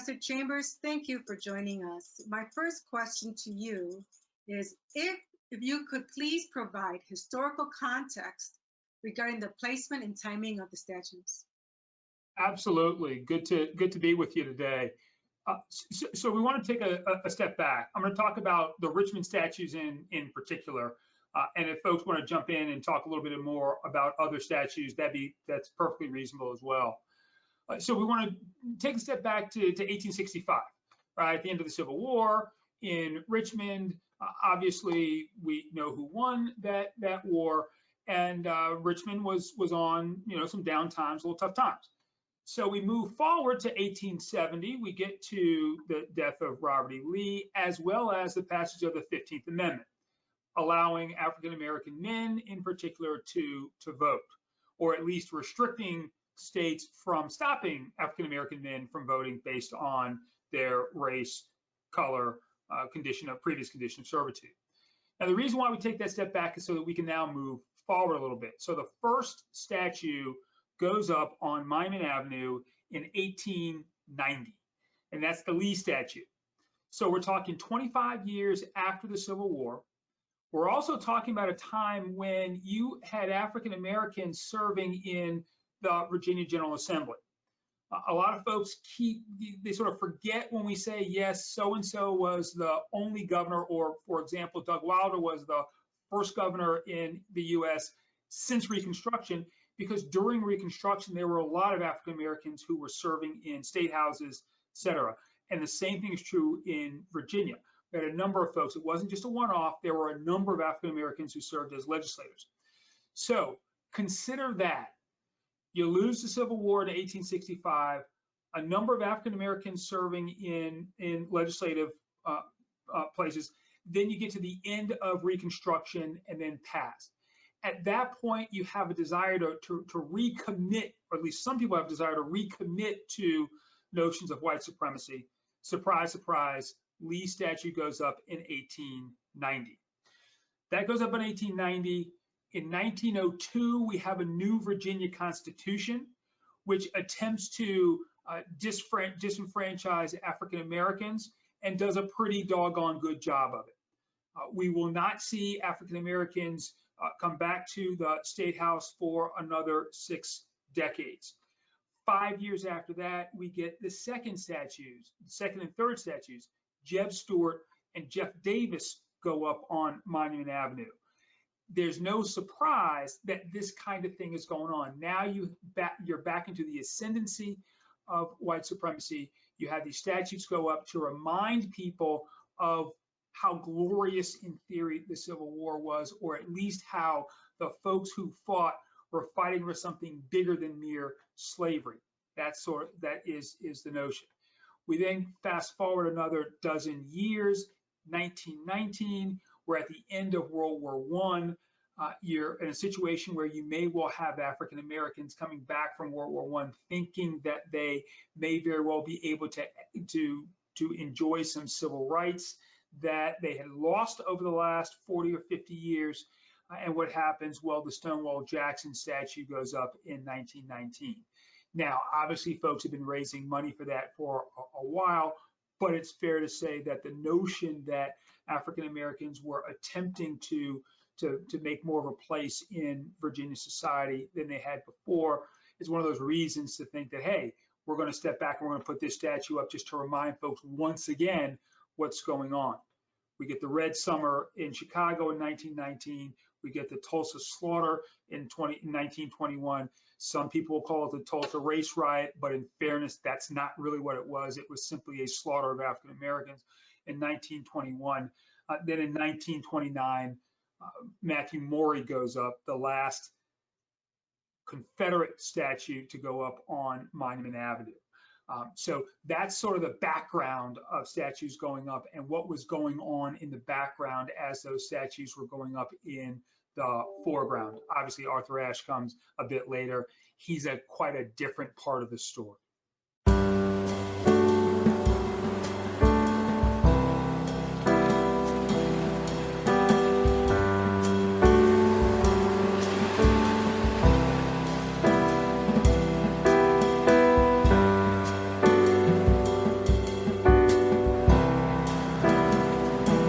Ambassador Chambers, thank you for joining us. My first question to you is if you could please provide historical context regarding the placement and timing of the statues. Absolutely. Good to be with you today. So we want to take a step back. I'm going to talk about the Richmond statues in particular. And if folks want to jump in and talk a little bit more about other statues, that's perfectly reasonable as well. So we want to take a step back to 1865, right? At the end of the Civil War in Richmond. Obviously, we know who won that war, and Richmond was on some down times, a little tough times. So we move forward to 1870. We get to the death of Robert E. Lee, as well as the passage of the 15th Amendment, allowing African American men in particular to vote, or at least restricting states from stopping African American men from voting based on their race, color, previous condition of servitude. Now, the reason why we take that step back is so that we can now move forward a little bit. So the first statue goes up on Monument Avenue in 1890, and that's the Lee statue. So we're talking 25 years after the Civil War. We're also talking about a time when you had African Americans serving in the Virginia General Assembly. A lot of folks they sort of forget when we say, yes, so-and-so was the only governor, or for example, Doug Wilder was the first governor in the US since Reconstruction, because during Reconstruction, there were a lot of African Americans who were serving in state houses, et cetera. And the same thing is true in Virginia. We had a number of folks. It wasn't just a one-off. There were a number of African Americans who served as legislators. So consider that. You lose the Civil War in 1865, a number of African Americans serving in legislative places. Then you get to the end of Reconstruction and then pass. At that point, you have a desire to recommit, or at least some people have a desire to recommit to notions of white supremacy. Surprise, surprise, Lee statue goes up in 1890. That goes up in 1890. In 1902, we have a new Virginia Constitution, which attempts to disenfranchise African Americans and does a pretty doggone good job of it. We will not see African Americans come back to the State House for another 6 decades. 5 years after that, we get the second and third statues. Jeb Stuart and Jeff Davis go up on Monument Avenue. There's no surprise that this kind of thing is going on. Now you're back into the ascendancy of white supremacy. You have these statues go up to remind people of how glorious in theory the Civil War was, or at least how the folks who fought were fighting for something bigger than mere slavery. That is the notion. We then fast forward another dozen years, 1919, we're at the end of World War I. You're in a situation where you may well have African Americans coming back from World War I thinking that they may very well be able to enjoy some civil rights that they had lost over the last 40 or 50 years. And what happens? Well, the Stonewall Jackson statue goes up in 1919. Now, obviously, folks have been raising money for that for a while, but it's fair to say that the notion that African Americans were attempting to make more of a place in Virginia society than they had before is one of those reasons to think that, hey, we're going to step back and we're going to put this statue up just to remind folks once again what's going on. We get the Red Summer in Chicago in 1919. We get the Tulsa Slaughter in 1921. Some people will call it the Tulsa Race Riot, but in fairness, that's not really what it was. It was simply a slaughter of African Americans in 1921. Then in 1929, Matthew Morey goes up, the last Confederate statue to go up on Monument Avenue. So that's sort of the background of statues going up and what was going on in the background as those statues were going up in the foreground. Obviously, Arthur Ashe comes a bit later. He's quite a different part of the story.